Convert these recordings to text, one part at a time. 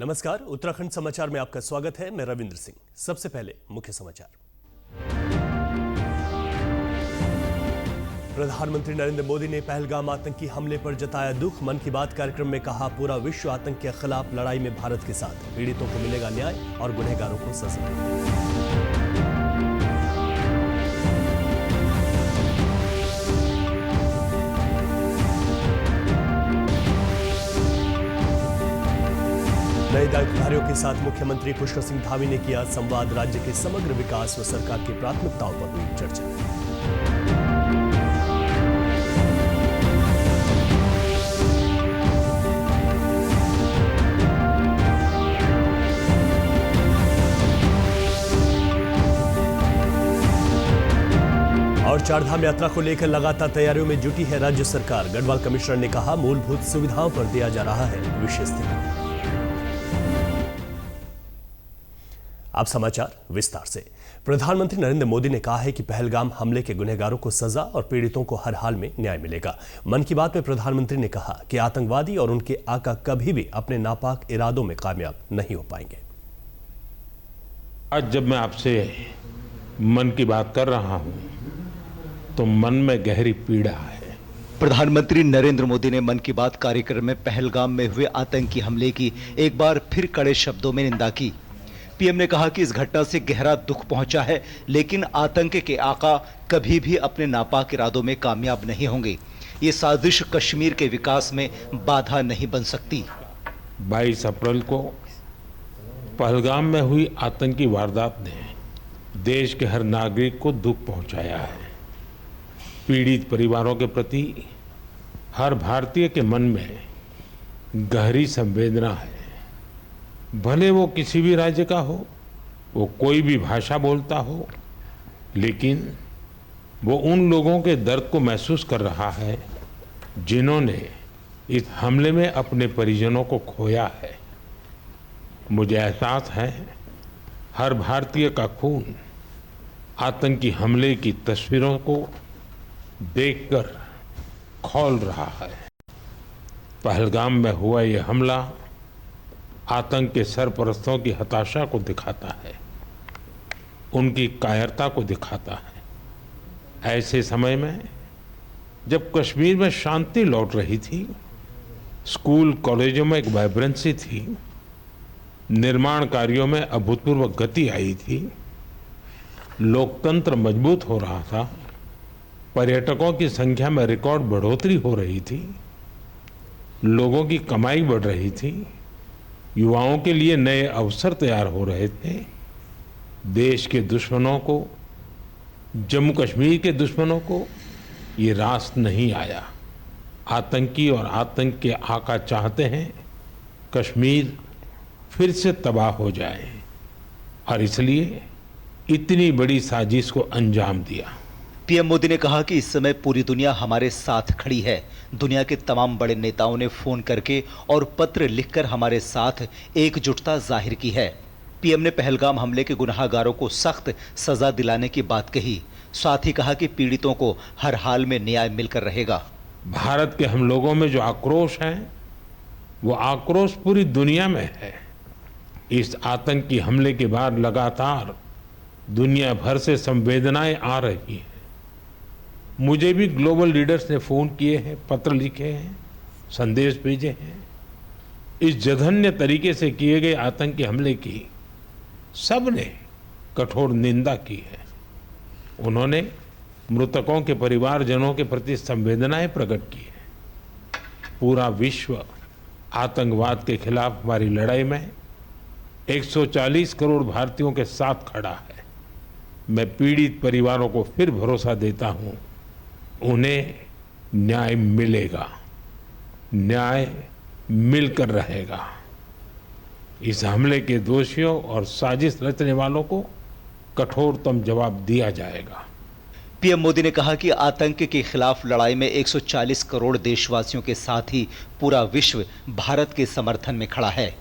नमस्कार, उत्तराखंड समाचार में आपका स्वागत है। मैं रविंद्र सिंह। सबसे पहले मुख्य समाचार। प्रधानमंत्री नरेंद्र मोदी ने पहलगाम आतंकी हमले पर जताया दुख। मन की बात कार्यक्रम में कहा, पूरा विश्व आतंक के खिलाफ लड़ाई में भारत के साथ। पीड़ितों को मिलेगा न्याय और गुनहगारों को सजा। नए दायित्वधारियों के साथ मुख्यमंत्री पुष्कर सिंह धामी ने किया संवाद। राज्य के समग्र विकास व सरकार की प्राथमिकताओं पर हुई चर्चा। और चारधाम यात्रा को लेकर लगातार तैयारियों में जुटी है राज्य सरकार। गढ़वाल कमिश्नर ने कहा, मूलभूत सुविधाओं पर दिया जा रहा है विशेष ध्यान। अब समाचार विस्तार से। प्रधानमंत्री नरेंद्र मोदी ने कहा है कि पहलगाम हमले के गुनहगारों को सजा और पीड़ितों को हर हाल में न्याय मिलेगा। मन की बात में प्रधानमंत्री ने कहा कि आतंकवादी और उनके आका कभी भी अपने नापाक इरादों में कामयाब नहीं हो पाएंगे। आज जब मैं आपसे मन की बात कर रहा हूं तो मन में गहरी पीड़ा है। प्रधानमंत्री नरेंद्र मोदी ने मन की बात कार्यक्रम में पहलगाम में हुए आतंकी हमले की एक बार फिर कड़े शब्दों में निंदा की। पीएम ने कहा कि इस घटना से गहरा दुख पहुंचा है, लेकिन आतंक के आका कभी भी अपने नापाक इरादों में कामयाब नहीं होंगे। ये साजिश कश्मीर के विकास में बाधा नहीं बन सकती। 22 अप्रैल को पहलगाम में हुई आतंकी वारदात ने देश के हर नागरिक को दुख पहुंचाया है। पीड़ित परिवारों के प्रति हर भारतीय के मन में गहरी संवेदना है। भले वो किसी भी राज्य का हो, वो कोई भी भाषा बोलता हो, लेकिन वो उन लोगों के दर्द को महसूस कर रहा है जिन्होंने इस हमले में अपने परिजनों को खोया है। मुझे एहसास है, हर भारतीय का खून आतंकी हमले की तस्वीरों को देखकर खौल रहा है। पहलगाम में हुआ ये हमला आतंक के सरपरस्तों की हताशा को दिखाता है, उनकी कायरता को दिखाता है। ऐसे समय में जब कश्मीर में शांति लौट रही थी, स्कूल कॉलेजों में एक वाइब्रेंसी थी, निर्माण कार्यों में अभूतपूर्व गति आई थी, लोकतंत्र मजबूत हो रहा था, पर्यटकों की संख्या में रिकॉर्ड बढ़ोतरी हो रही थी, लोगों की कमाई बढ़ रही थी, युवाओं के लिए नए अवसर तैयार हो रहे थे, देश के दुश्मनों को, जम्मू कश्मीर के दुश्मनों को ये रास नहीं आया। आतंकी और आतंक के आका चाहते हैं कश्मीर फिर से तबाह हो जाए, और इसलिए इतनी बड़ी साजिश को अंजाम दिया। पीएम मोदी ने कहा कि इस समय पूरी दुनिया हमारे साथ खड़ी है। दुनिया के तमाम बड़े नेताओं ने फोन करके और पत्र लिखकर हमारे साथ एकजुटता जाहिर की है। पीएम ने पहलगाम हमले के गुनहगारों को सख्त सजा दिलाने की बात कही। साथ ही कहा कि पीड़ितों को हर हाल में न्याय मिलकर रहेगा। भारत के हम लोगों में जो आक्रोश है, वो आक्रोश पूरी दुनिया में है। इस आतंकी हमले के बाद लगातार दुनिया भर से संवेदनाएं आ रही हैं। मुझे भी ग्लोबल लीडर्स ने फोन किए हैं, पत्र लिखे हैं, संदेश भेजे हैं। इस जघन्य तरीके से किए गए आतंकी हमले की सबने कठोर निंदा की है। उन्होंने मृतकों के परिवारजनों के प्रति संवेदनाएं प्रकट की है। पूरा विश्व आतंकवाद के खिलाफ हमारी लड़ाई में 140 करोड़ भारतीयों के साथ खड़ा है। मैं पीड़ित परिवारों को फिर भरोसा देता हूं, उन्हें न्याय मिलेगा, न्याय मिलकर रहेगा। इस हमले के दोषियों और साजिश रचने वालों को कठोरतम जवाब दिया जाएगा। पीएम मोदी ने कहा कि आतंक के खिलाफ लड़ाई में 140 करोड़ देशवासियों के साथ ही पूरा विश्व भारत के समर्थन में खड़ा है।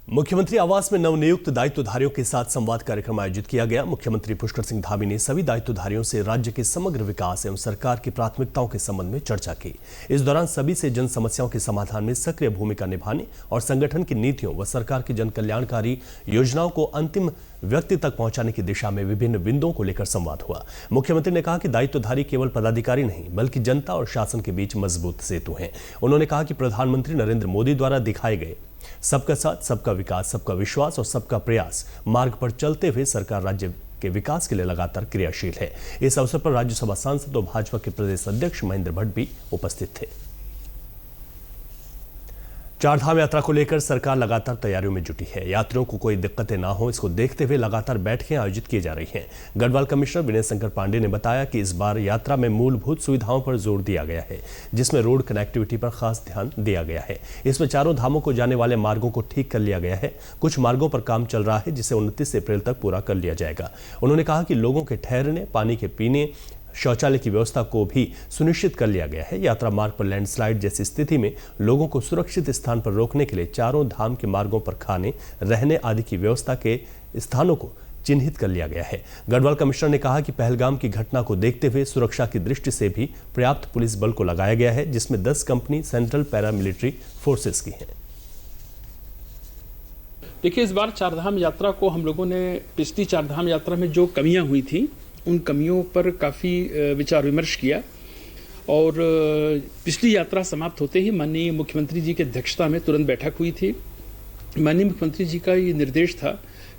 मुख्यमंत्री आवास में नवनियुक्त दायित्वधारियों के साथ संवाद कार्यक्रम आयोजित किया गया। मुख्यमंत्री पुष्कर सिंह धामी ने सभी दायित्वधारियों से राज्य के समग्र विकास एवं सरकार की प्राथमिकताओं के संबंध में चर्चा की। इस दौरान सभी से जन समस्याओं के समाधान में सक्रिय भूमिका निभाने और संगठन की नीतियों व सरकार की जन कल्याणकारी योजनाओं को अंतिम व्यक्ति तक पहुंचाने की दिशा में विभिन्न बिंदुओं को लेकर संवाद हुआ। मुख्यमंत्री ने कहा कि दायित्वधारी केवल पदाधिकारी नहीं बल्कि जनता और शासन के बीच मजबूत सेतु हैं। उन्होंने कहा कि प्रधानमंत्री नरेंद्र मोदी द्वारा दिखाए गए सबका साथ, सबका विकास, सबका विश्वास और सबका प्रयास मार्ग पर चलते हुए सरकार राज्य के विकास के लिए लगातार क्रियाशील है। इस अवसर पर राज्यसभा सांसद और भाजपा के प्रदेश अध्यक्ष महेंद्र भट्ट भी उपस्थित थे। चारधाम यात्रा को लेकर सरकार लगातार तैयारियों में जुटी है। यात्रियों को कोई दिक्कतें ना हो, इसको देखते हुए लगातार बैठकें आयोजित की जा रही हैं। गढ़वाल कमिश्नर विनय शंकर पांडे ने बताया कि इस बार यात्रा में मूलभूत सुविधाओं पर जोर दिया गया है, जिसमें रोड कनेक्टिविटी पर खास ध्यान दिया गया है। इसमें चारों धामों को जाने वाले मार्गों को ठीक कर लिया गया है। कुछ मार्गों पर काम चल रहा है, जिसे 29 अप्रैल तक पूरा कर लिया जाएगा। उन्होंने कहा कि लोगों के ठहरने, पानी के पीने, शौचालय की व्यवस्था को भी सुनिश्चित कर लिया गया है। यात्रा मार्ग पर लैंडस्लाइड जैसी स्थिति में लोगों को सुरक्षित स्थान पर रोकने के लिए चारों धाम के मार्गों पर खाने, रहने आदि की व्यवस्था के स्थानों को चिन्हित कर लिया गया है। गढ़वाल कमिश्नर ने कहा कि पहलगाम की घटना को देखते हुए सुरक्षा की दृष्टि से भी पर्याप्त पुलिस बल को लगाया गया है, जिसमें 10 कंपनी सेंट्रल पैरामिलिट्री फोर्सेस की हैं। देखिए, इस बार चारधाम यात्रा को हम लोगों ने पिछली चारधाम यात्रा में जो कमियां हुई थी उन कमियों पर काफ़ी विचार विमर्श किया और पिछली यात्रा समाप्त होते ही माननीय मुख्यमंत्री जी की अध्यक्षता में तुरंत बैठक हुई थी। माननीय मुख्यमंत्री जी का ये निर्देश था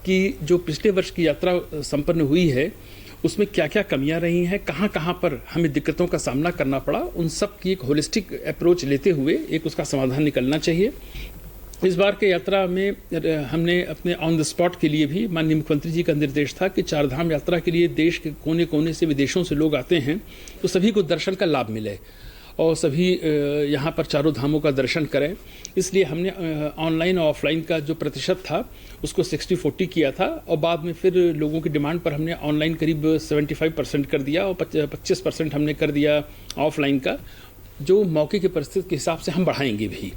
कि जो पिछले वर्ष की यात्रा संपन्न हुई है उसमें क्या क्या कमियां रही हैं, कहाँ कहाँ पर हमें दिक्कतों का सामना करना पड़ा, उन सब की एक होलिस्टिक अप्रोच लेते हुए एक उसका समाधान निकलना चाहिए। इस बार के यात्रा में हमने अपने ऑन द स्पॉट के लिए भी माननीय मुख्यमंत्री जी का निर्देश था कि चारधाम यात्रा के लिए देश के कोने कोने से विदेशों से लोग आते हैं तो सभी को दर्शन का लाभ मिले और सभी यहाँ पर चारों धामों का दर्शन करें। इसलिए हमने ऑनलाइन और ऑफलाइन का जो प्रतिशत था उसको 60-40 किया था और बाद में फिर लोगों की डिमांड पर हमने ऑनलाइन करीब 75% कर दिया और 25% हमने कर दिया ऑफलाइन का, जो मौके की परिस्थिति के हिसाब से हम बढ़ाएंगे भी।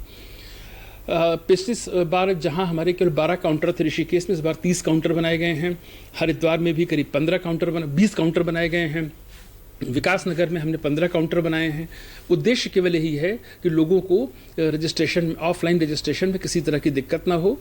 पिछली बार जहां हमारे केवल 12 काउंटर थे ऋषिकेश में, इस बार 30 काउंटर बनाए गए हैं। हरिद्वार में भी करीब 20 काउंटर बनाए गए हैं। विकास नगर में हमने 15 काउंटर बनाए हैं। उद्देश्य केवल यही है कि लोगों को रजिस्ट्रेशन, ऑफलाइन रजिस्ट्रेशन में किसी तरह की दिक्कत ना हो।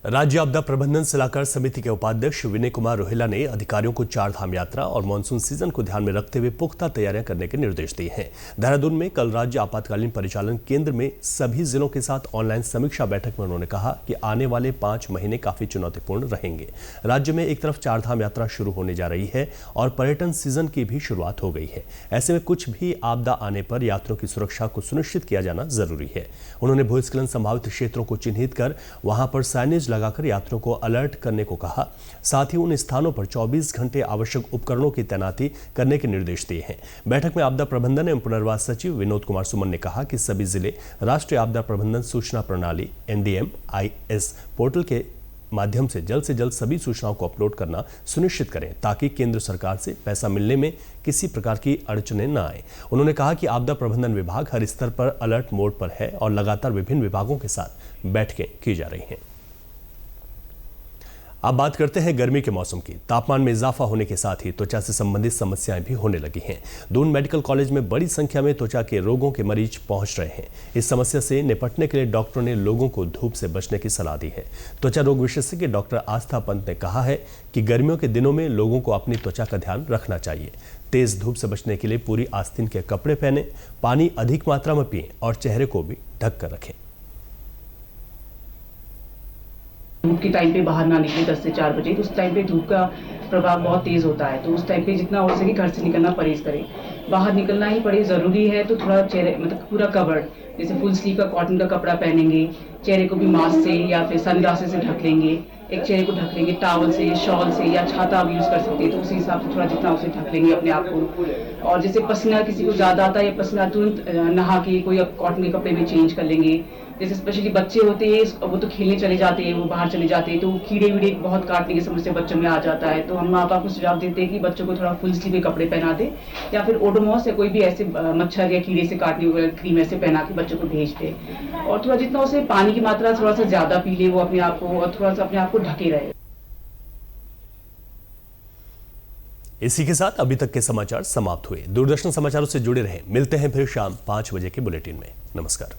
राज्य आपदा प्रबंधन सलाहकार समिति के उपाध्यक्ष विनय कुमार रोहिला ने अधिकारियों को चारधाम यात्रा और मानसून सीजन को ध्यान में रखते हुए पुख्ता तैयारियां करने के निर्देश दिए हैं। देहरादून में कल राज्य आपातकालीन परिचालन केंद्र में सभी जिलों के साथ ऑनलाइन समीक्षा बैठक में उन्होंने कहा कि आने वाले 5 महीने काफी चुनौतीपूर्ण रहेंगे। राज्य में एक तरफ चारधाम यात्रा शुरू होने जा रही है और पर्यटन सीजन की भी शुरुआत हो गई है। ऐसे में कुछ भी आपदा आने पर यात्रियों की सुरक्षा को सुनिश्चित किया जाना जरूरी है। उन्होंने भूस्खलन संभावित क्षेत्रों को चिन्हित कर वहां पर साइनेज लगाकर यात्रियों को अलर्ट करने को कहा। साथ ही उन स्थानों पर 24 घंटे आवश्यक उपकरणों की तैनाती करने के निर्देश दिए हैं। बैठक में आपदा प्रबंधन एवं पुनर्वास सचिव विनोद कुमार सुमन ने कहा कि सभी जिले राष्ट्रीय आपदा प्रबंधन सूचना प्रणाली NDMIS पोर्टल के माध्यम से जल्द सभी सूचनाओं को अपलोड करना सुनिश्चित करें ताकि केंद्र सरकार से पैसा मिलने में किसी प्रकार की अड़चनें न आए। उन्होंने कहा कि आपदा प्रबंधन विभाग हर स्तर पर अलर्ट मोड पर है और लगातार विभिन्न विभागों के साथ बैठकें की जा रही हैं। अब बात करते हैं गर्मी के मौसम की। तापमान में इजाफा होने के साथ ही त्वचा से संबंधित समस्याएं भी होने लगी हैं। दून मेडिकल कॉलेज में बड़ी संख्या में त्वचा के रोगों के मरीज पहुंच रहे हैं। इस समस्या से निपटने के लिए डॉक्टरों ने लोगों को धूप से बचने की सलाह दी है। त्वचा रोग विशेषज्ञ डॉक्टर आस्था पंत ने कहा है कि गर्मियों के दिनों में लोगों को अपनी त्वचा का ध्यान रखना चाहिए। तेज धूप से बचने के लिए पूरी आस्तीन के कपड़े पहने, पानी अधिक मात्रा में पिएं और चेहरे को भी ढक कर रखें। धूप के टाइम पे बाहर ना निकले 10 से 4 बजे, तो उस टाइम पे धूप का प्रभाव बहुत तेज होता है, तो उस टाइम पे जितना हो सके घर से निकलना परहेज करें। बाहर निकलना ही पड़े ज़रूरी है तो थोड़ा चेहरे मतलब पूरा कवर्ड, जैसे फुल स्लीव का कॉटन का कपड़ा पहनेंगे, चेहरे को भी मास्क से या फिर सनग्लासेस से ढक लेंगे, एक चेहरे को ढक लेंगे टावल से, शॉल से या छाता आप यूज़ कर सकते हैं, तो उसी हिसाब से थोड़ा जितना उसे ढक लेंगे अपने आप को। और जैसे पसीना किसी को ज़्यादा आता है या पसीना तुरंत नहा के कोई कॉटन के कपड़े में चेंज कर लेंगे, जैसे स्पेशली बच्चे होते हैं वो तो खेलने चले जाते हैं, वो बाहर चले जाते हैं, तो कीड़े वीड़े बहुत काटने की समस्या बच्चों में आ जाता है। तो हम माँ बाप को सुझाव देते हैं कि बच्चों को थोड़ा फुल स्लीव के कपड़े पहना दे, या फिर ओडोमॉस या कोई भी ऐसे मच्छर या कीड़े से काटने वाले क्रीम ऐसे पहना के बच्चों को भेज दे, और थोड़ा जितना उसे पानी की मात्रा थोड़ा सा ज्यादा पी ले वो अपने आप को, और थोड़ा सा अपने आप को ढके रहे। इसी के साथ अभी तक के समाचार समाप्त हुए। दूरदर्शन समाचारों से जुड़े रहें। मिलते हैं फिर शाम 5 बजे के बुलेटिन में। नमस्कार।